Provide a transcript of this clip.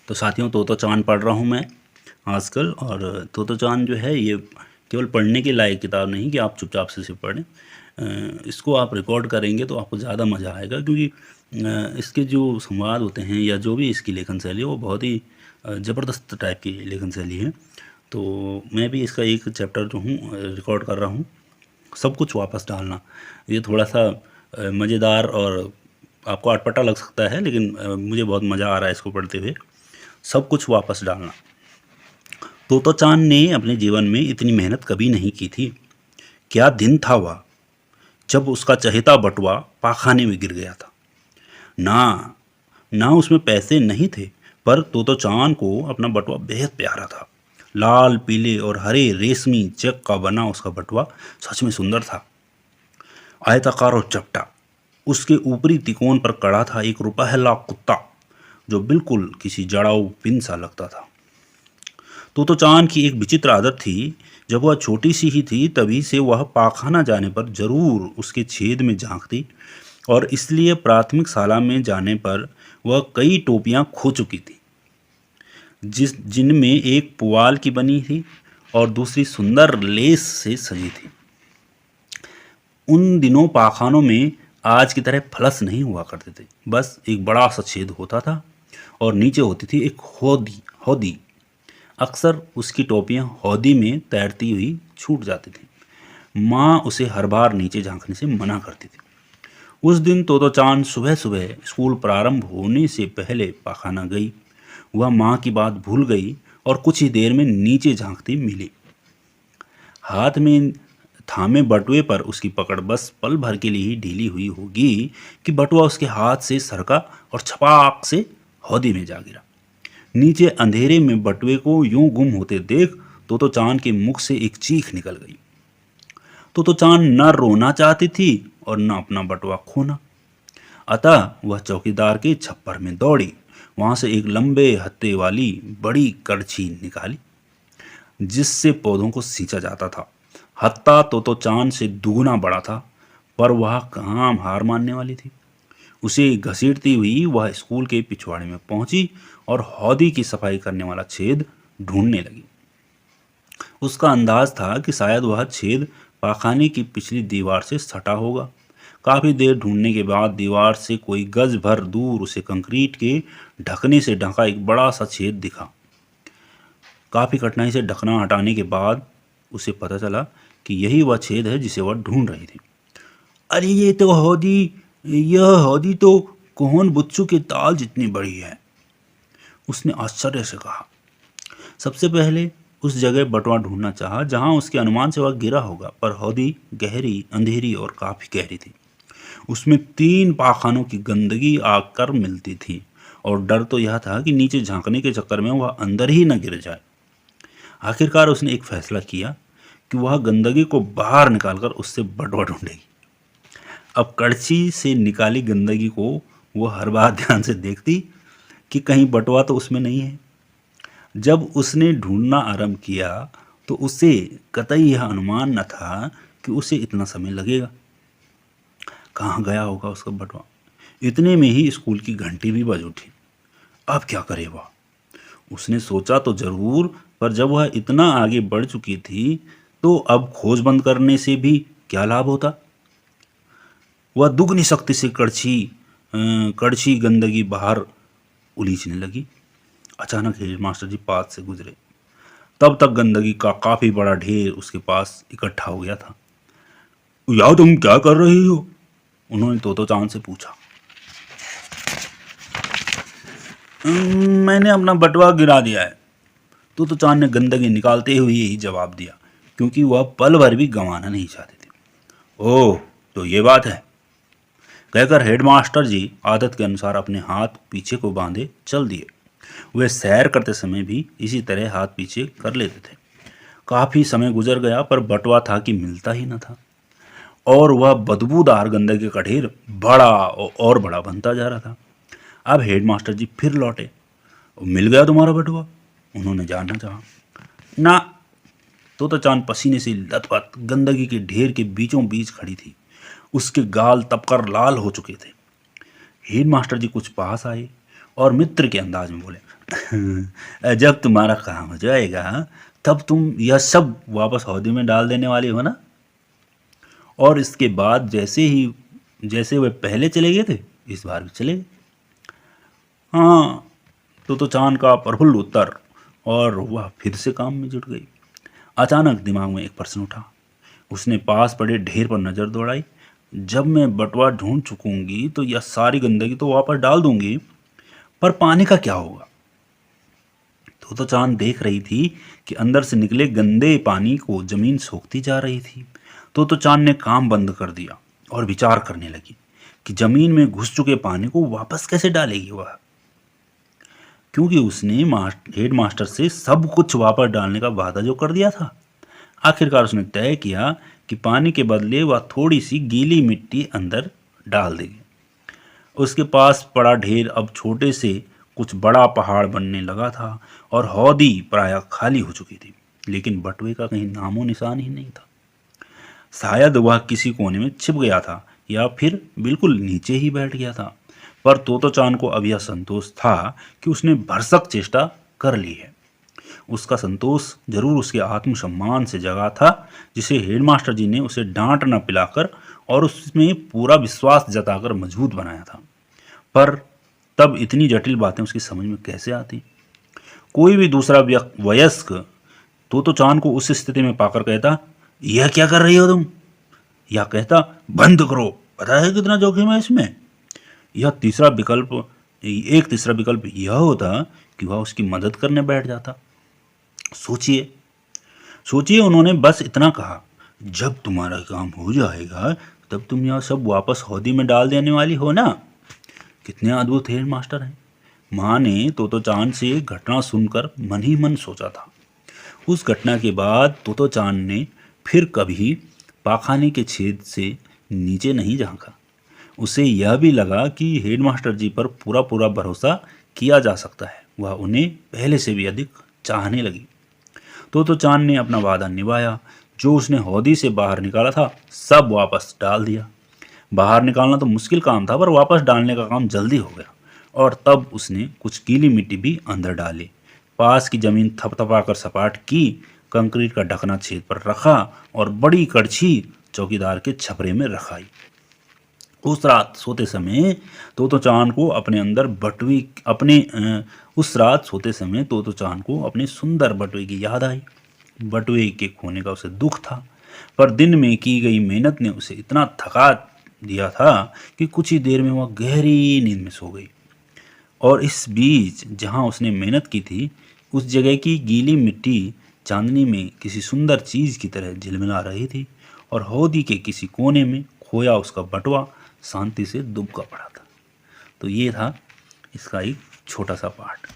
तो साथियों, तोतो चांद पढ़ रहा हूँ मैं आजकल। और तोतो चांद जो है ये केवल पढ़ने के लायक किताब नहीं कि आप चुपचाप से सिर्फ पढ़ें। इसको आप रिकॉर्ड करेंगे तो आपको ज़्यादा मज़ा आएगा, क्योंकि इसके जो संवाद होते हैं या जो भी इसकी लेखन शैली है वो बहुत ही ज़बरदस्त टाइप की लेखन शैली है। तो मैं भी इसका एक चैप्टर जो हूँ रिकॉर्ड कर रहा हूँ। सब कुछ वापस डालना, ये थोड़ा सा मज़ेदार और आपको अटपटा लग सकता है, लेकिन मुझे बहुत मज़ा आ रहा है इसको पढ़ते हुए। सब कुछ वापस डालना। तोतो चांद ने अपने जीवन में इतनी मेहनत कभी नहीं की थी। क्या दिन था वह जब उसका चहेता बटुआ पाखाने में गिर गया था। ना ना उसमें पैसे नहीं थे, पर तोतो चांद को अपना बटुआ बेहद प्यारा था। लाल, पीले और हरे रेशमी चेक का बना उसका बटुआ सच में सुंदर था। आयताकार और चपटा, उसके ऊपरी तिकोन पर कड़ा था एक रुपहला कुत्ता, जो बिल्कुल किसी जड़ाऊ पिन सा लगता था। तोतो चांद की एक विचित्र आदत थी। जब वह छोटी सी ही थी तभी से वह पाखाना जाने पर जरूर उसके छेद में झांकती, और इसलिए प्राथमिक शाला में जाने पर वह कई टोपियां खो चुकी थी, जिनमें एक पुआल की बनी थी और दूसरी सुंदर लेस से सजी थी। उन दिनों पाखानों में आज की तरह फलस नहीं हुआ करते थे। बस एक बड़ा सा छेद होता था और नीचे होती थी एक हौदी हौदी। अक्सर उसकी टोपियां हौदी में तैरती हुई छूट जाती थी। माँ उसे हर बार नीचे झांकने से मना करती थी। उस दिन तोतो चांद सुबह सुबह स्कूल प्रारंभ होने से पहले पाखाना गई। वह माँ की बात भूल गई और कुछ ही देर में नीचे झांकती मिली। हाथ में थामे बटुए पर उसकी पकड़ बस पल भर के लिए ही ढीली हुई होगी कि बटुआ उसके हाथ से सरका और छपाक से हौदी में जा गिरा। नीचे अंधेरे में बटुए को यूं गुम होते देख तोतो चांद के मुख से एक चीख निकल गई। तोतो चांद न रोना चाहती थी और न अपना बटुआ खोना। अतः वह चौकीदार के छप्पर में दौड़ी, वहां से एक लंबे हत्थे वाली बड़ी कड़छी निकाली जिससे पौधों को सींचा जाता था। हत्था तोतो चांद से दुगुना बड़ा था, पर वह कहाँ हार मानने वाली थी। उसे घसीटती हुई वह स्कूल के पिछवाड़े में पहुंची और हौदी की सफाई करने वाला छेद ढूंढने लगी। उसका अंदाज था कि शायद वह छेद पाखाने की पिछली दीवार से सटा होगा। काफी देर ढूंढने के बाद दीवार से कोई गज भर दूर उसे कंक्रीट के ढकने से ढका एक बड़ा सा छेद दिखा। काफी कठिनाई से ढकना हटाने के बाद उसे पता चला कि यही वह छेद है जिसे वह ढूंढ रही थी। अरे यह हौदी तो कोहन बुच्चू के ताल जितनी बड़ी है, उसने आश्चर्य से कहा। सबसे पहले उस जगह बटुआ ढूंढना चाहा जहां उसके अनुमान से वह गिरा होगा, पर हौदी गहरी, अंधेरी और काफी गहरी थी। उसमें 3 पाखानों की गंदगी आकर मिलती थी, और डर तो यह था कि नीचे झांकने के चक्कर में वह अंदर ही न गिर जाए। आखिरकार उसने एक फैसला किया कि वह गंदगी को बाहर निकालकर उससे बटुआ ढूंढेगी। अब कड़छी से निकाली गंदगी को वो हर बार ध्यान से देखती कि कहीं बटुआ तो उसमें नहीं है। जब उसने ढूंढना आरंभ किया तो उसे कतई यह अनुमान न था कि उसे इतना समय लगेगा। कहाँ गया होगा उसका बटुआ। इतने में ही स्कूल की घंटी भी बज उठी। अब क्या करे वह, उसने सोचा तो जरूर, पर जब वह इतना आगे बढ़ चुकी थी तो अब खोज बंद करने से भी क्या लाभ होता। वह दुगनी शक्ति से कड़छी गंदगी बाहर उलीचने लगी। अचानक हेडमास्टर जी पास से गुजरे। तब तक गंदगी का काफी बड़ा ढेर उसके पास इकट्ठा हो गया था। यार, तुम क्या कर रही हो, उन्होंने तोतो चांद से पूछा। मैंने अपना बटुआ गिरा दिया है, तोतो चांद ने गंदगी निकालते हुए यही जवाब दिया, क्योंकि वह पल भर भी गंवाना नहीं चाहती थी। ओह, तो ये बात है, कहकर हेडमास्टर जी आदत के अनुसार अपने हाथ पीछे को बांधे चल दिए। वे सैर करते समय भी इसी तरह हाथ पीछे कर लेते थे। काफी समय गुजर गया, पर बटुआ था कि मिलता ही न था, और वह बदबूदार गंदगी का ढेर बड़ा और बड़ा बनता जा रहा था। अब हेडमास्टर जी फिर लौटे। मिल गया तुम्हारा बटुआ, उन्होंने जानना चाहा। ना, तोतो चांद पसीने से लथपथ गंदगी के ढेर के बीचों बीच खड़ी थी। उसके गाल तपकर लाल हो चुके थे। हेडमास्टर जी कुछ पास आए और मित्र के अंदाज में बोले, जब तुम्हारा काम हो जाएगा तब तुम यह सब वापस हौदी में डाल देने वाली हो ना। और इसके बाद जैसे वे पहले चले गए थे, इस बार भी चले गए। हाँ, तो चांद का प्रफुल्ल उत्तर, और वह फिर से काम में जुट गई। अचानक दिमाग में एक प्रश्न उठा। उसने पास पड़े ढेर पर नजर दौड़ाई। जब मैं बटुआ ढूंढ चुकूंगी तो यह सारी गंदगी तो वापस डाल दूंगी, पर पानी का क्या होगा। तो चांद देख रही थी कि अंदर से निकले गंदे पानी को जमीन सोखती जा रही थी। तो चांद ने काम बंद कर दिया और विचार करने लगी कि जमीन में घुस चुके पानी को वापस कैसे डालेगी वह, क्योंकि उसने हेड मास्टर से सब कुछ वापस डालने का वादा जो कर दिया था। आखिरकार उसने तय किया कि पानी के बदले वह थोड़ी सी गीली मिट्टी अंदर डाल देगी। उसके पास पड़ा ढेर अब छोटे से कुछ बड़ा पहाड़ बनने लगा था और हौदी प्रायः खाली हो चुकी थी, लेकिन बटुए का कहीं नामो निशान ही नहीं था। शायद वह किसी कोने में छिप गया था या फिर बिल्कुल नीचे ही बैठ गया था। पर तोतो चान को अब यह संतोष था कि उसने भरसक चेष्टा कर ली है। उसका संतोष जरूर उसके आत्मसम्मान से जगा था, जिसे हेडमास्टर जी ने उसे डांट न पिलाकर और उसमें पूरा विश्वास जताकर मजबूत बनाया था। पर तब इतनी जटिल बातें उसकी समझ में कैसे आती। कोई भी दूसरा वयस्क तोतो चान को उस स्थिति में पाकर कहता, यह क्या कर रही हो तुम, या कहता, बंद करो, पता है कितना जोखिम है इसमें। एक तीसरा विकल्प यह होता कि वह उसकी मदद करने बैठ जाता। सोचिए उन्होंने बस इतना कहा, जब तुम्हारा काम हो जाएगा तब तुम यह सब वापस हौदी में डाल देने वाली हो ना। कितने अद्भुत हेड मास्टर हैं। माँ ने तोतो चान से घटना सुनकर मन ही मन सोचा था। उस घटना के बाद तोतो चान ने फिर कभी पाखाने के छेद से नीचे नहीं झांका। उसे यह भी लगा कि हेडमास्टर जी पर पूरा पूरा भरोसा किया जा सकता है। वह उन्हें पहले से भी अधिक चाहने लगी। तो चांद ने अपना वादा निभाया। जो उसने हौदी से बाहर निकाला था सब वापस डाल दिया। बाहर निकालना तो मुश्किल काम था, पर वापस डालने का काम जल्दी हो गया। और तब उसने कुछ गीली मिट्टी भी अंदर डाली। पास की जमीन थपथपाकर सपाट की, कंक्रीट का ढकना छेद पर रखा और बड़ी कड़छी चौकीदार के छपरे में रखाई। उस रात सोते समय तोतो चान को अपने सुंदर बटुए की याद आई। बटुए के खोने का उसे दुख था, पर दिन में की गई मेहनत ने उसे इतना थका दिया था कि कुछ ही देर में वह गहरी नींद में सो गई। और इस बीच जहां उसने मेहनत की थी, उस जगह की गीली मिट्टी चांदनी में किसी सुंदर चीज की तरह झिलमिला रही थी, और हौदी के किसी कोने में खोया उसका बटुआ शांति से दुबका पड़ा था। तो ये था इसका एक छोटा सा पार्ट।